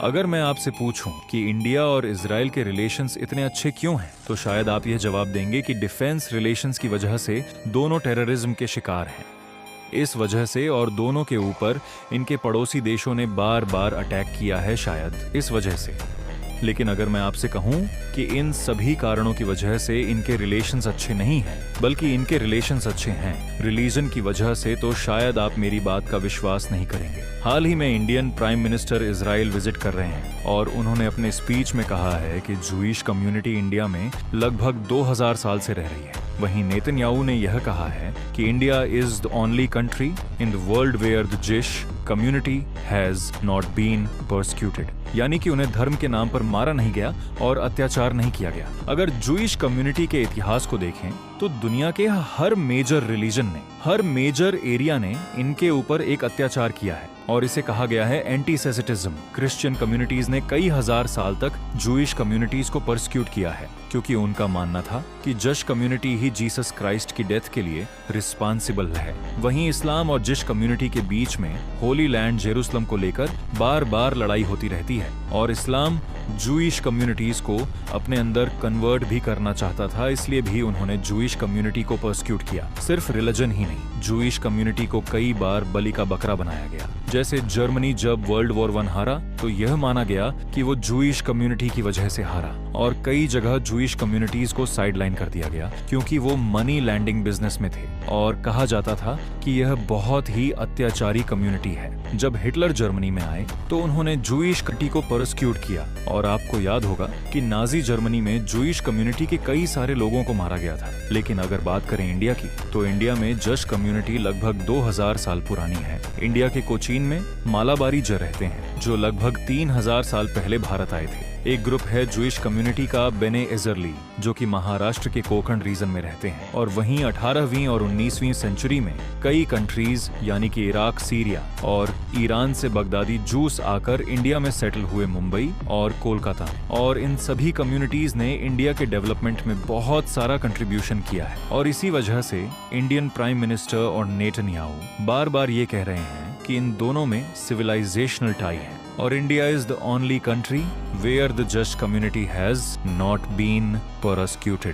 अगर मैं आपसे पूछूं कि इंडिया और इजराइल के रिलेशंस इतने अच्छे क्यों हैं, तो शायद आप यह जवाब देंगे कि डिफेंस रिलेशंस की वजह से दोनों टेररिज्म के शिकार हैं। इस वजह से और दोनों के ऊपर इनके पड़ोसी देशों ने बार बार अटैक किया है, शायद इस वजह से। लेकिन अगर मैं आपसे कहूं कि इन सभी कारणों की वजह से इनके रिलेशंस अच्छे नहीं हैं, बल्कि इनके रिलेशंस अच्छे हैं रिलीजन की वजह से, तो शायद आप मेरी बात का विश्वास नहीं करेंगे। हाल ही में Indian prime minister Israel visit कर रहे हैं और उन्होंने अपने स्पीच में कहा है कि जूइश कम्युनिटी इंडिया में लगभग 2000 साल से रह रही है। वहीं नेतन्याहू ने यह कहा है कि India is the only country in the world where the Jewish community has not been persecuted, यानी कि उन्हें धर्म के नाम पर मारा नहीं गया और अत्याचार नहीं किया गया। अगर जूइश कम्युनिटी के इतिहास को देखें तो दुनिया के हर मेजर रिलीजन ने, हर मेजर एरिया ने इनके ऊपर एक अत्याचार किया है और इसे कहा गया है एंटीसेमिटिज्म। क्रिश्चियन कम्युनिटीज ने कई हजार साल तक जूइश कम्युनिटीज को परसिक्यूट किया है क्योंकि उनका मानना था कि जश कम्युनिटी ही जीसस क्राइस्ट की डेथ के लिए रिस्पांसिबल है। वहीं इस्लाम और जिश कम्युनिटी के बीच में होली लैंड जेरूसलम को लेकर बार बार लड़ाई होती रहती है और इस्लाम जूइश कम्युनिटीज को अपने अंदर कन्वर्ट भी करना चाहता था, इसलिए भी उन्होंने जूइश कम्युनिटी को परसिक्यूट किया। सिर्फ रिलीजन ही नहीं, जूइश कम्युनिटी को कई बार बलि का बकरा बनाया गया। जैसे जर्मनी जब वर्ल्ड वॉर 1 हारा तो यह माना गया कि वो जूइश कम्युनिटी की वजह से हारा, और कई जगह जूइश कम्युनिटीज को साइडलाइन कर दिया गया क्योंकि वो मनी लैंडिंग बिजनेस में थे और कहा जाता था कि यह बहुत ही अत्याचारी कम्युनिटी है। जब हिटलर जर्मनी में आए तो उन्होंने जूइश कम्युनिटी को परसिक्यूट किया और आपको याद होगा कि नाजी जर्मनी में जूइश कम्युनिटी के कई सारे लोगों को मारा गया था। लेकिन अगर बात करें इंडिया की, तो इंडिया में जश कम्युनिटी लगभग 2000 साल पुरानी है। इंडिया के कोचीन में मालाबारी जर रहते हैं जो लगभग 3000 साल पहले भारत आए थे। एक ग्रुप है जूइश कम्युनिटी का बेने इजरली जो कि महाराष्ट्र के कोंकण रीजन में रहते हैं, और वहीं 18वीं और 19वीं सेंचुरी में कई कंट्रीज यानी कि इराक, सीरिया और ईरान से बगदादी जूस आकर इंडिया में सेटल हुए, मुंबई और कोलकाता में। और इन सभी कम्युनिटीज ने इंडिया के डेवलपमेंट में बहुत सारा कंट्रीब्यूशन किया है और इसी वजह से इंडियन प्राइम मिनिस्टर और नेतन्याहू बार बार ये कह रहे हैं कि इन दोनों में सिविलाइजेशनल टाई है और India is the only country where the just community has not been persecuted.